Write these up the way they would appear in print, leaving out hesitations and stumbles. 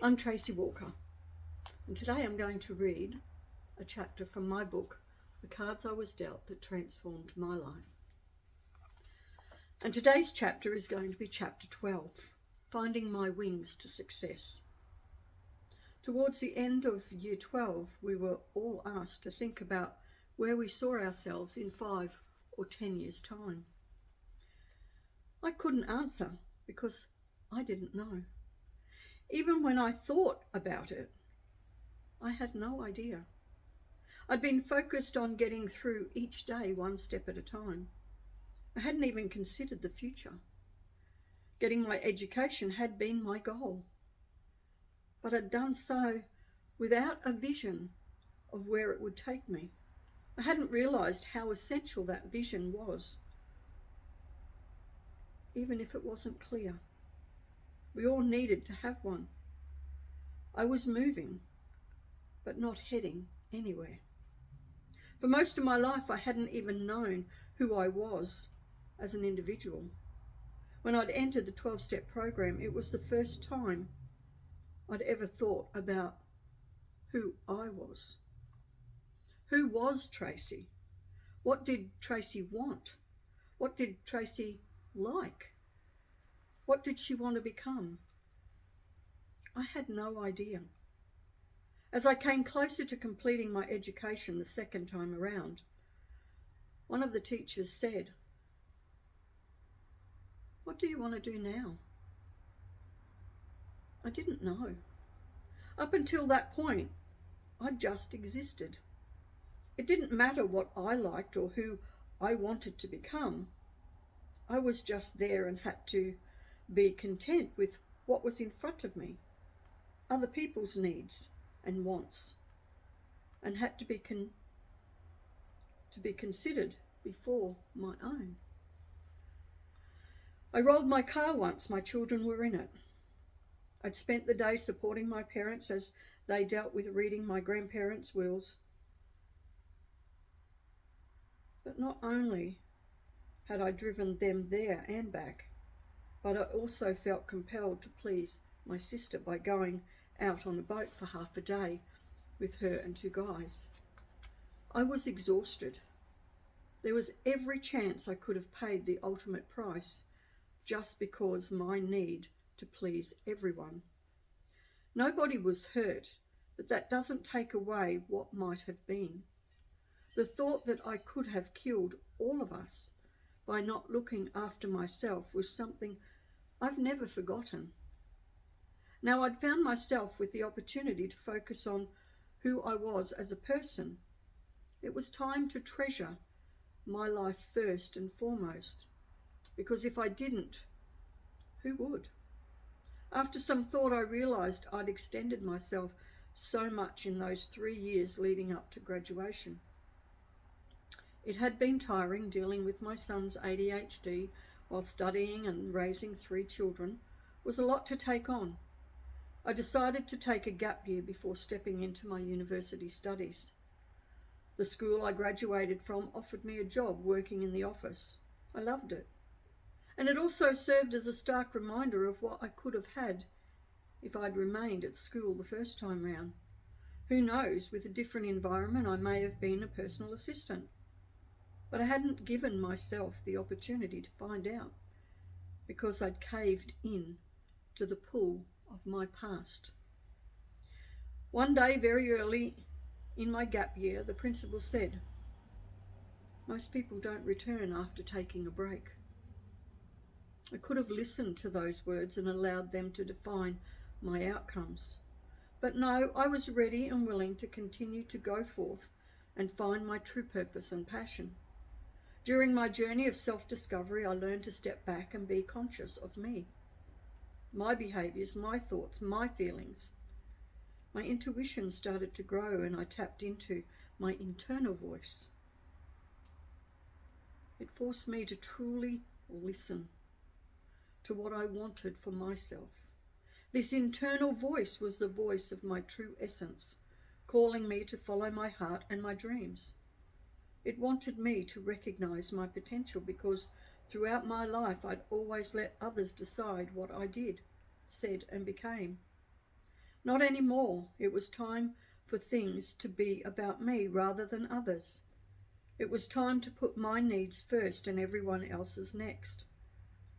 I'm Tracey Walker, and today I'm going to read a chapter from my book, The Cards I Was Dealt That Transformed My Life. And today's chapter is going to be chapter 12, Finding My Wings to Success. Towards the end of year 12, we were all asked to think about where we saw ourselves in 5 or 10 years' time. I couldn't answer because I didn't know. Even when I thought about it, I had no idea. I'd been focused on getting through each day one step at a time. I hadn't even considered the future. Getting my education had been my goal, but I'd done so without a vision of where it would take me. I hadn't realised how essential that vision was, even if it wasn't clear. We all needed to have one. I was moving, but not heading anywhere. For most of my life, I hadn't even known who I was as an individual. When I'd entered the 12-step program, it was the first time I'd ever thought about who I was. Who was Tracey? What did Tracey want? What did Tracey like? What did she want to become? I had no idea. As I came closer to completing my education the second time around, one of the teachers said, "What do you want to do now?" I didn't know. Up until that point, I just existed. It didn't matter what I liked or who I wanted to become. I was just there and had to be content with what was in front of me, other people's needs and wants, and had to be considered before my own. I rolled my car once my children were in it. I'd spent the day supporting my parents as they dealt with reading my grandparents' wills. But not only had I driven them there and back, but I also felt compelled to please my sister by going out on a boat for half a day with her and 2 guys. I was exhausted. There was every chance I could have paid the ultimate price just because my need to please everyone. Nobody was hurt, but that doesn't take away what might have been. The thought that I could have killed all of us by not looking after myself was something I've never forgotten. Now I'd found myself with the opportunity to focus on who I was as a person. It was time to treasure my life first and foremost, because if I didn't, who would? After some thought, I realised I'd extended myself so much in those 3 years leading up to graduation. It had been tiring dealing with my son's ADHD while studying and raising 3 children was a lot to take on. I decided to take a gap year before stepping into my university studies. The school I graduated from offered me a job working in the office. I loved it. And it also served as a stark reminder of what I could have had if I'd remained at school the first time round. Who knows, with a different environment, I may have been a personal assistant. But I hadn't given myself the opportunity to find out because I'd caved in to the pull of my past. One day, very early in my gap year, the principal said, "Most people don't return after taking a break." I could have listened to those words and allowed them to define my outcomes. But no, I was ready and willing to continue to go forth and find my true purpose and passion. During my journey of self-discovery, I learned to step back and be conscious of me, my behaviours, my thoughts, my feelings. My intuition started to grow and I tapped into my internal voice. It forced me to truly listen to what I wanted for myself. This internal voice was the voice of my true essence, calling me to follow my heart and my dreams. It wanted me to recognize my potential because throughout my life I'd always let others decide what I did, said and became. Not anymore. It was time for things to be about me rather than others. It was time to put my needs first and everyone else's next.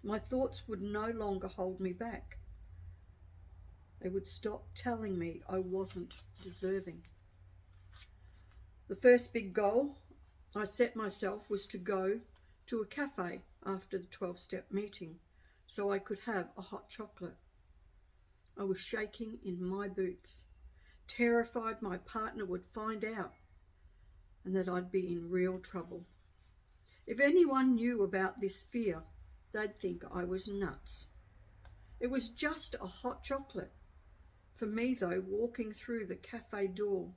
My thoughts would no longer hold me back. They would stop telling me I wasn't deserving. The first big goal I set myself was to go to a cafe after the 12-step meeting so I could have a hot chocolate. I was shaking in my boots, terrified my partner would find out and that I'd be in real trouble. If anyone knew about this fear, they'd think I was nuts. It was just a hot chocolate. For me, though, walking through the cafe door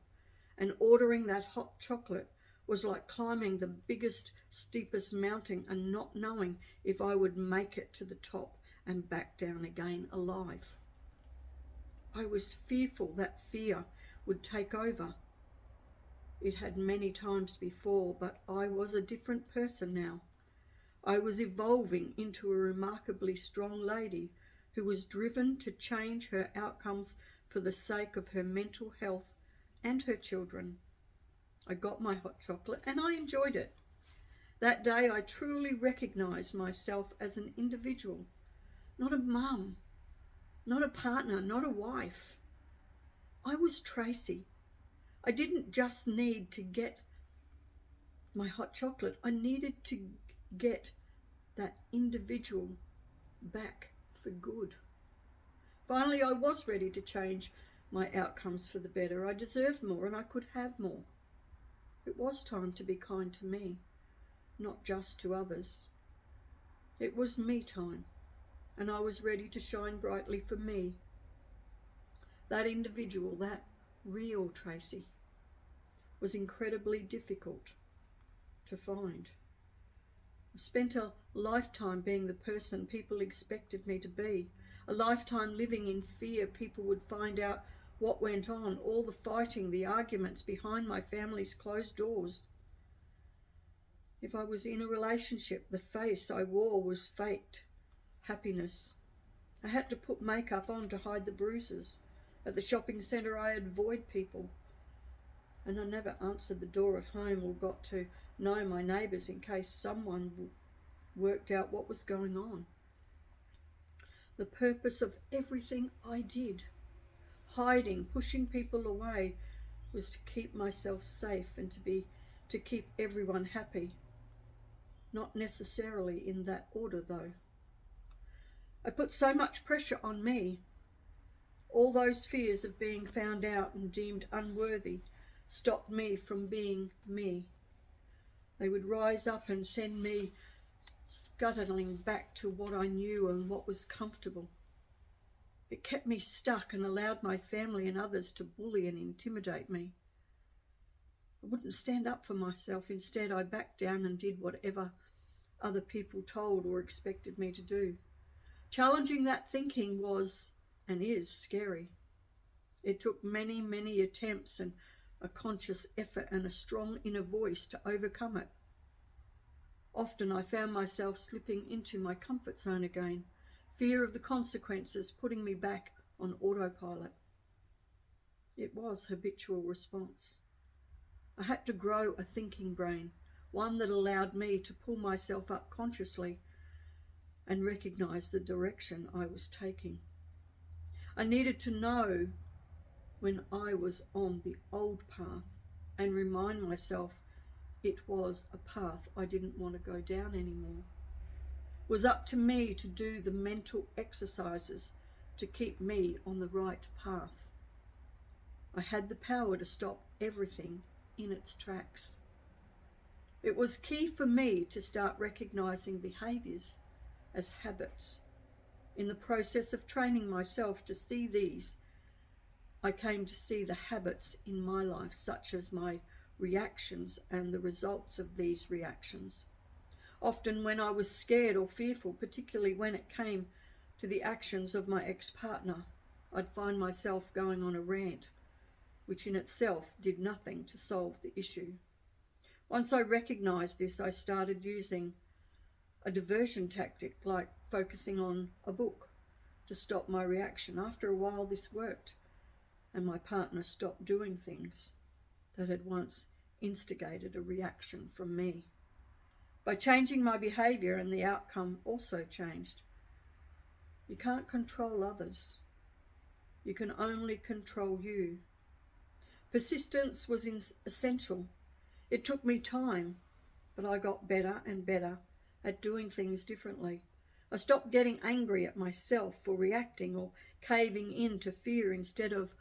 and ordering that hot chocolate was like climbing the biggest, steepest mountain and not knowing if I would make it to the top and back down again alive. I was fearful that fear would take over. It had many times before, but I was a different person now. I was evolving into a remarkably strong lady who was driven to change her outcomes for the sake of her mental health and her children. I got my hot chocolate and I enjoyed it. That day I truly recognized myself as an individual, not a mum, not a partner, not a wife. I was Tracey. I didn't just need to get my hot chocolate. I needed to get that individual back for good. Finally, I was ready to change my outcomes for the better. I deserved more and I could have more. It was time to be kind to me, not just to others. It was me time, and I was ready to shine brightly for me. That individual, that real Tracey, was incredibly difficult to find. I spent a lifetime being the person people expected me to be, a lifetime living in fear people would find out what went on, all the fighting, the arguments behind my family's closed doors. If I was in a relationship, the face I wore was faked happiness. I had to put makeup on to hide the bruises. At the shopping centre, I avoid people. And I never answered the door at home or got to know my neighbours in case someone worked out what was going on. The purpose of everything I did, hiding, pushing people away, was to keep myself safe and to keep everyone happy. Not necessarily in that order, though. I put so much pressure on me. All those fears of being found out and deemed unworthy stopped me from being me. They would rise up and send me scuttling back to what I knew and what was comfortable. It kept me stuck and allowed my family and others to bully and intimidate me. I wouldn't stand up for myself. Instead, I backed down and did whatever other people told or expected me to do. Challenging that thinking was and is scary. It took many, many attempts and a conscious effort and a strong inner voice to overcome it. Often I found myself slipping into my comfort zone again, fear of the consequences putting me back on autopilot. It was habitual response. I had to grow a thinking brain, one that allowed me to pull myself up consciously and recognize the direction I was taking. I needed to know when I was on the old path and remind myself it was a path I didn't want to go down anymore. It was up to me to do the mental exercises to keep me on the right path. I had the power to stop everything in its tracks. It was key for me to start recognizing behaviors as habits. In the process of training myself to see these, I came to see the habits in my life, such as my reactions and the results of these reactions. Often when I was scared or fearful, particularly when it came to the actions of my ex-partner, I'd find myself going on a rant, which in itself did nothing to solve the issue. Once I recognized this, I started using a diversion tactic like focusing on a book to stop my reaction. After a while, this worked. and my partner stopped doing things that had once instigated a reaction from me. By changing my behaviour, and the outcome also changed. You can't control others. You can only control you. Persistence was essential. It took me time, but I got better and better at doing things differently. I stopped getting angry at myself for reacting or caving in to fear. Instead of,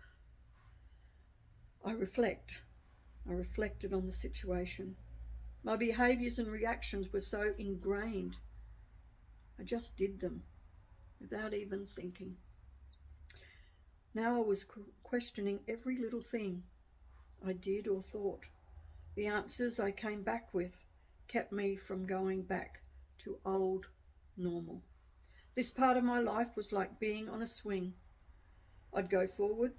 I reflected on the situation. My behaviours and reactions were so ingrained, I just did them without even thinking. Now I was questioning every little thing I did or thought. The answers I came back with kept me from going back to old normal. This part of my life was like being on a swing. I'd go forward,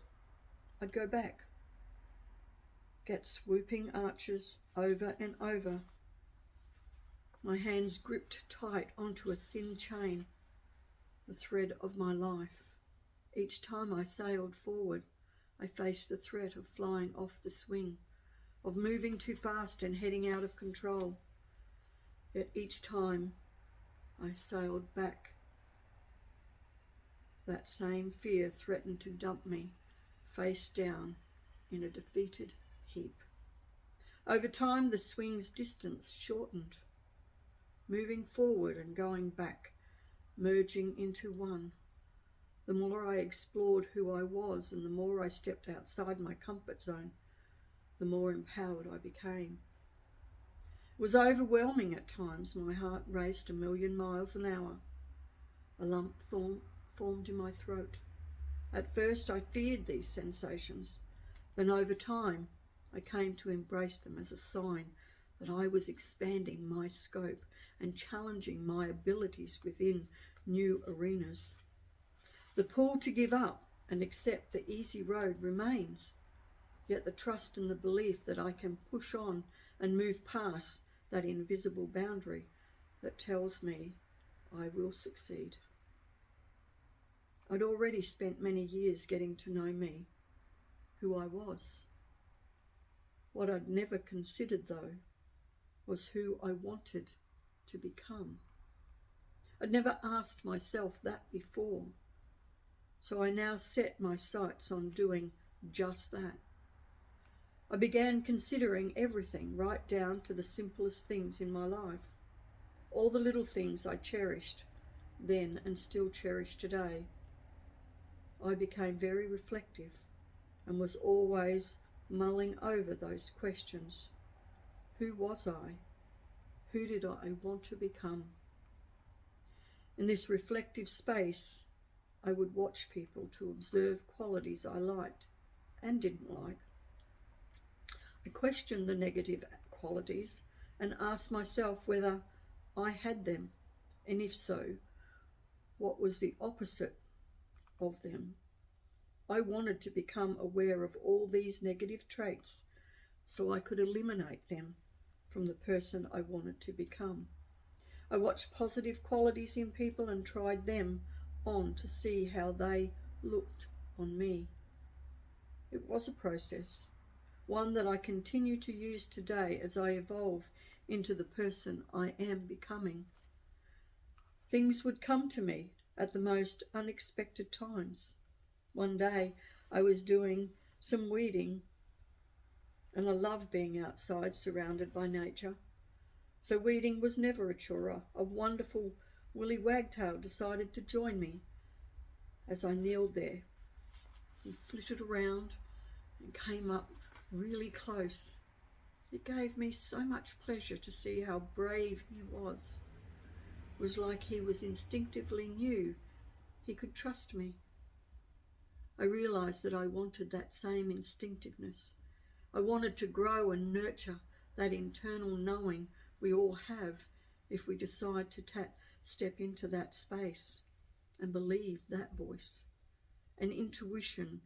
I'd go back, get swooping arches over and over. My hands gripped tight onto a thin chain, the thread of my life. Each time I sailed forward, I faced the threat of flying off the swing, of moving too fast and heading out of control. Yet each time I sailed back, that same fear threatened to dump me face down in a defeated heap. Over time, the swing's distance shortened, moving forward and going back, merging into one. The more I explored who I was and the more I stepped outside my comfort zone, the more empowered I became. It was overwhelming at times. My heart raced 1,000,000 miles an hour. A lump formed in my throat. At first I feared these sensations. Then over time I came to embrace them as a sign that I was expanding my scope and challenging my abilities within new arenas. The pull to give up and accept the easy road remains, yet the trust and the belief that I can push on and move past that invisible boundary that tells me I will succeed. I'd already spent many years getting to know me, who I was. What I'd never considered, though, was who I wanted to become. I'd never asked myself that before, so I now set my sights on doing just that. I began considering everything, right down to the simplest things in my life. All the little things I cherished then and still cherish today. I became very reflective and was always mulling over those questions. Who was I? Who did I want to become? In this reflective space, I would watch people to observe qualities I liked and didn't like. I questioned the negative qualities and asked myself whether I had them, and if so, what was the opposite of them. I wanted to become aware of all these negative traits so I could eliminate them from the person I wanted to become. I watched positive qualities in people and tried them on to see how they looked on me. It was a process, one that I continue to use today as I evolve into the person I am becoming. Things would come to me at the most unexpected times. One day I was doing some weeding, and I love being outside surrounded by nature. So weeding was never a chore. A wonderful woolly wagtail decided to join me as I kneeled there. He flitted around and came up really close. It gave me so much pleasure to see how brave he was. It was like he was instinctively knew he could trust me. I realized that I wanted that same instinctiveness. I wanted to grow and nurture that internal knowing we all have if we decide to step into that space and believe that voice. An intuition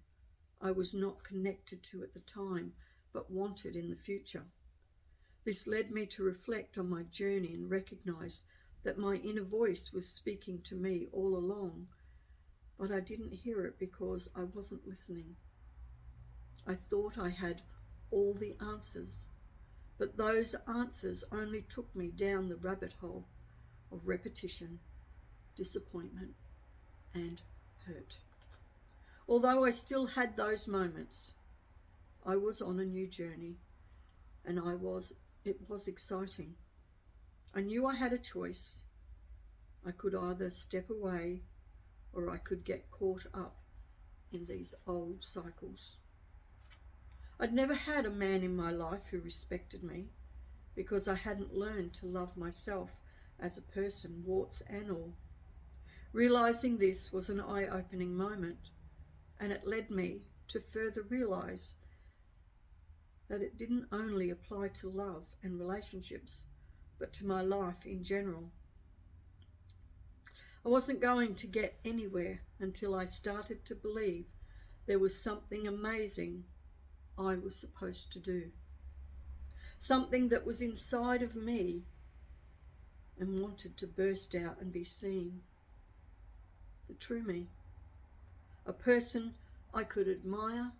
I was not connected to at the time, but wanted in the future. This led me to reflect on my journey and recognize that my inner voice was speaking to me all along, but I didn't hear it because I wasn't listening. I thought I had all the answers, but those answers only took me down the rabbit hole of repetition, disappointment, and hurt. Although I still had those moments, I was on a new journey, and it was exciting. I knew I had a choice. I could either step away or I could get caught up in these old cycles. I'd never had a man in my life who respected me because I hadn't learned to love myself as a person, warts and all. Realizing this was an eye-opening moment, and it led me to further realize that it didn't only apply to love and relationships, but to my life in general. I wasn't going to get anywhere until I started to believe there was something amazing I was supposed to do. Something that was inside of me and wanted to burst out and be seen. The true me. A person I could admire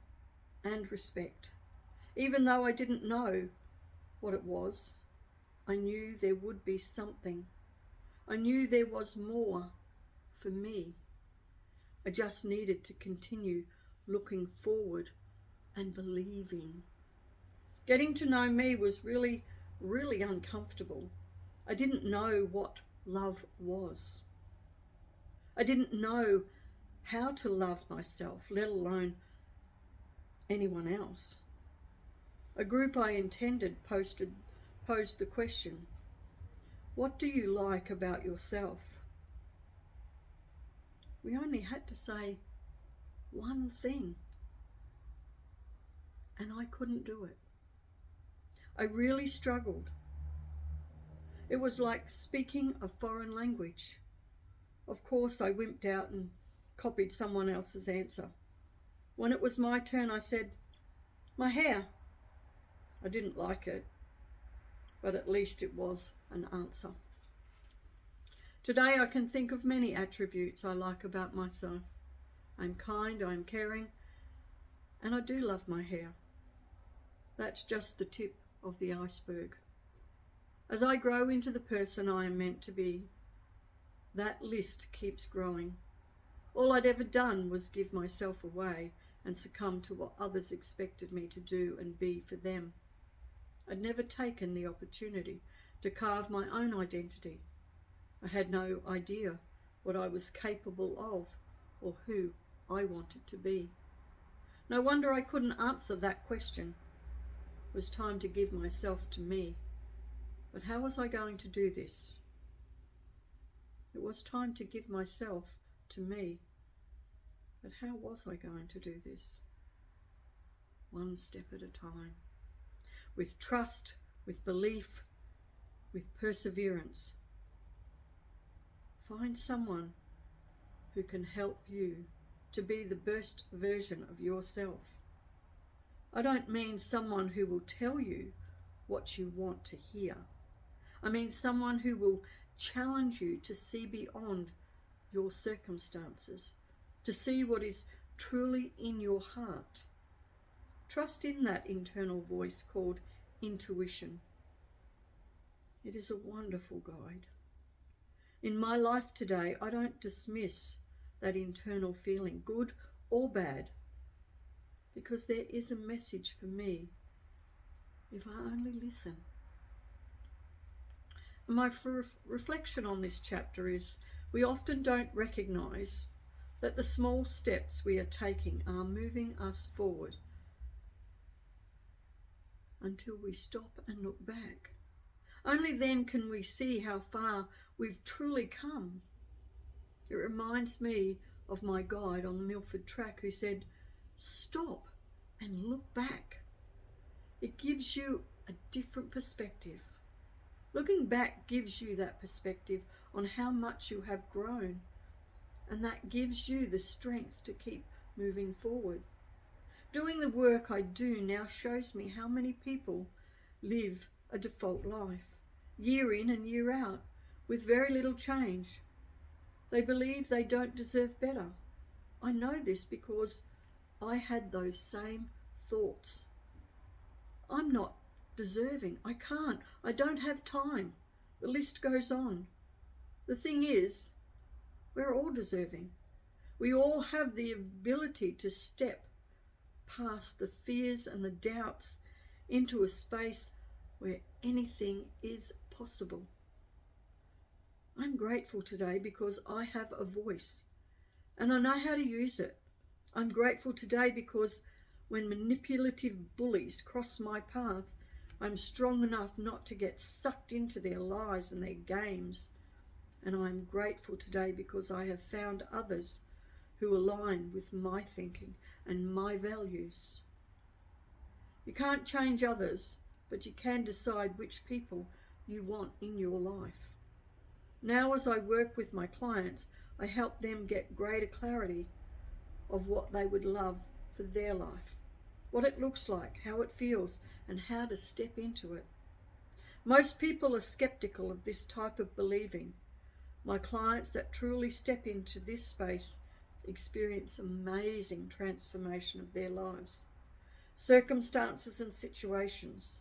and respect. Even though I didn't know what it was, I knew there would be something. I knew there was more for me. I just needed to continue looking forward and believing. Getting to know me was really uncomfortable. I didn't know what love was. I didn't know how to love myself, let alone anyone else. A group I attended posed the question, what do you like about yourself? We only had to say one thing, and I couldn't do it. I really struggled. It was like speaking a foreign language. Of course, I wimped out and copied someone else's answer. When it was my turn, I said, my hair. I didn't like it, but at least it was an answer. Today I can think of many attributes I like about myself. I'm kind, I'm caring, and I do love my hair. That's just the tip of the iceberg. As I grow into the person I am meant to be, that list keeps growing. All I'd ever done was give myself away and succumb to what others expected me to do and be for them. I'd never taken the opportunity to carve my own identity. I had no idea what I was capable of or who I wanted to be. No wonder I couldn't answer that question. It was time to give myself to me. But how was I going to do this? It was time to give myself to me. But how was I going to do this? One step at a time. With trust, with belief, with perseverance. Find someone who can help you to be the best version of yourself. I don't mean someone who will tell you what you want to hear. I mean someone who will challenge you to see beyond your circumstances, to see what is truly in your heart. Trust in that internal voice called intuition. It is a wonderful guide. In my life today, I don't dismiss that internal feeling, good or bad, because there is a message for me if I only listen. My reflection on this chapter is we often don't recognize that the small steps we are taking are moving us forward until we stop and look back. Only then can we see how far we've truly come. It reminds me of my guide on the Milford track who said, stop and look back. It gives you a different perspective. Looking back gives you that perspective on how much you have grown, and that gives you the strength to keep moving forward. Doing the work I do now shows me how many people live a default life, year in and year out, with very little change. They believe they don't deserve better. I know this because I had those same thoughts. I'm not deserving. I can't. I don't have time. The list goes on. The thing is, we're all deserving. We all have the ability to step past the fears and the doubts into a space where anything is possible. I'm grateful today because I have a voice and I know how to use it. I'm grateful today because when manipulative bullies cross my path, I'm strong enough not to get sucked into their lies and their games. And I'm grateful today because I have found others who align with my thinking and my values. You can't change others, but you can decide which people you want in your life. Now, as I work with my clients, I help them get greater clarity of what they would love for their life, what it looks like, how it feels, and how to step into it. Most people are skeptical of this type of believing. My clients that truly step into this space experience amazing transformation of their lives, circumstances and situations.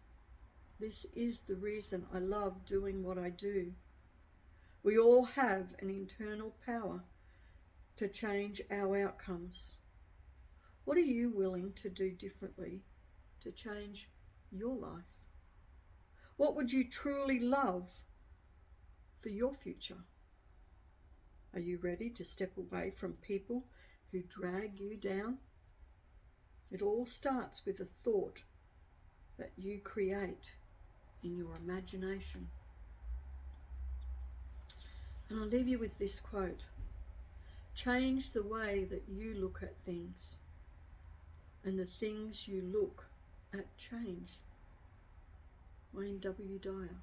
This is the reason I love doing what I do. We all have an internal power to change our outcomes. What are you willing to do differently to change your life? What would you truly love for your future? Are you ready to step away from people who drag you down? It all starts with a thought that you create in your imagination. And I'll leave you with this quote. Change the way that you look at things, and the things you look at change. Wayne W. Dyer.